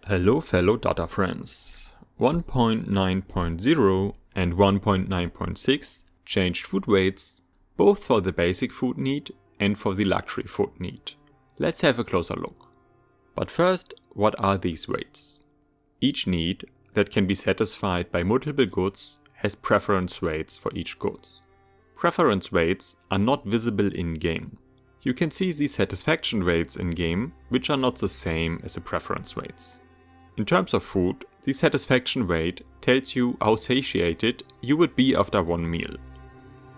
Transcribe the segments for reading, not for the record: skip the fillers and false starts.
Hello fellow data friends. 1.9.0 and 1.9.6 changed food weights, both for the basic food need and for the luxury food need. Let's have a closer look. But first, what are these weights? Each need that can be satisfied by multiple goods has preference weights for each good. Preference weights are not visible in-game. You can see the satisfaction weights in-game, which are not the same as the preference weights. In terms of food, the satisfaction weight tells you how satiated you would be after one meal.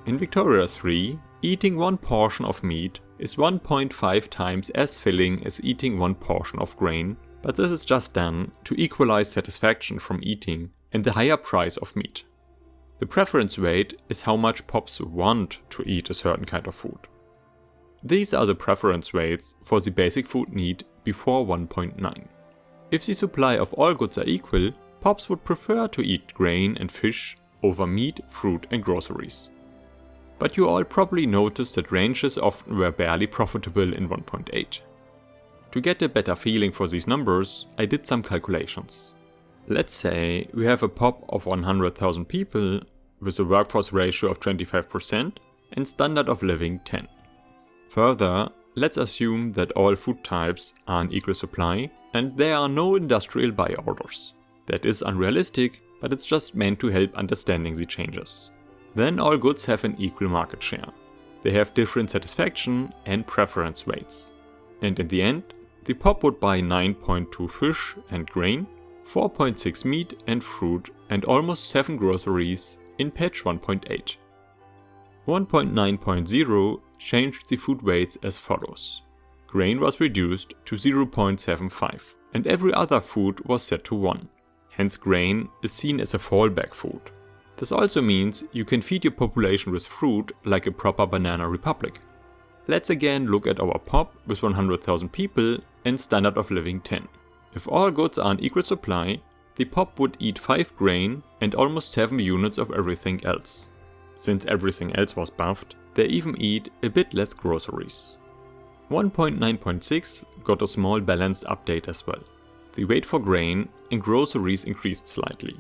In Victoria 3, eating one portion of meat is 1.5 times as filling as eating one portion of grain, but this is just done to equalize satisfaction from eating and the higher price of meat. The preference weight is how much pops want to eat a certain kind of food. These are the preference weights for the basic food need before 1.9. If the supply of all goods are equal, pops would prefer to eat grain and fish over meat, fruit and groceries. But you all probably noticed that ranges often were barely profitable in 1.8. To get a better feeling for these numbers, I did some calculations. Let's say we have a pop of 100,000 people with a workforce ratio of 25% and standard of living 10. Further, let's assume that all food types are in equal supply and there are no industrial buy orders. That is unrealistic, but it's just meant to help understanding the changes. Then all goods have an equal market share. They have different satisfaction and preference weights. And in the end, the pop would buy 9.2 fish and grain, 4.6 meat and fruit and almost 7 groceries in patch 1.8. 1.9.0 changed the food weights as follows. Grain was reduced to 0.75 and every other food was set to 1. Hence grain is seen as a fallback food. This also means you can feed your population with fruit like a proper banana republic. Let's again look at our pop with 100,000 people and standard of living 10. If all goods are in equal supply, the pop would eat 5 grain and almost 7 units of everything else. Since everything else was buffed, they even eat a bit less groceries. 1.9.6 got a small balanced update as well. The weight for grain and groceries increased slightly.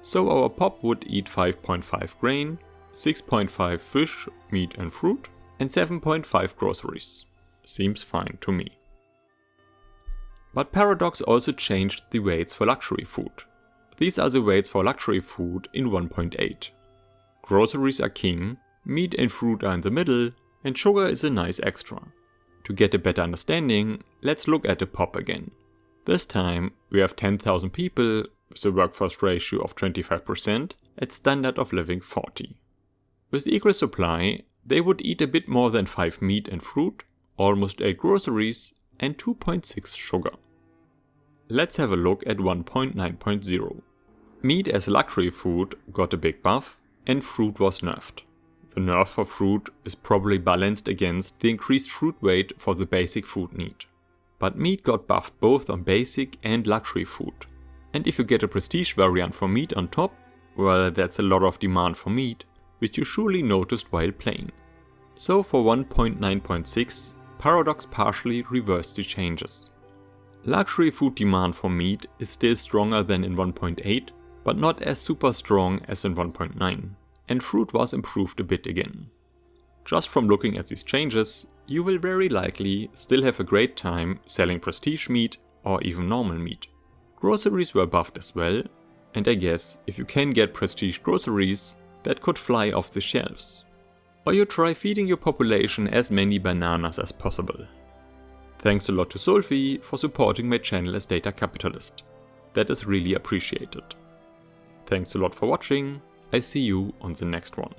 So our pop would eat 5.5 grain, 6.5 fish, meat and fruit, and 7.5 groceries. Seems fine to me. But Paradox also changed the weights for luxury food. These are the weights for luxury food in 1.8. Groceries are king, meat and fruit are in the middle, and sugar is a nice extra. To get a better understanding, let's look at the pop again. This time we have 10,000 people with a workforce ratio of 25% at standard of living 40. With equal supply, they would eat a bit more than 5 meat and fruit, almost 8 groceries and 2.6 sugar. Let's have a look at 1.9.0. Meat as luxury food got a big buff and fruit was nerfed. The nerf for fruit is probably balanced against the increased fruit weight for the basic food need. But meat got buffed both on basic and luxury food. And if you get a prestige variant for meat on top, well, that's a lot of demand for meat, which you surely noticed while playing. So for 1.9.6, Paradox partially reversed the changes. Luxury food demand for meat is still stronger than in 1.8, but not as super strong as in 1.9, and fruit was improved a bit again. Just from looking at these changes, you will very likely still have a great time selling prestige meat or even normal meat. Groceries were buffed as well, and I guess if you can get prestige groceries, that could fly off the shelves. Or you try feeding your population as many bananas as possible. Thanks a lot to Solfi for supporting my channel as Data Capitalist. That is really appreciated. Thanks a lot for watching. I see you on the next one.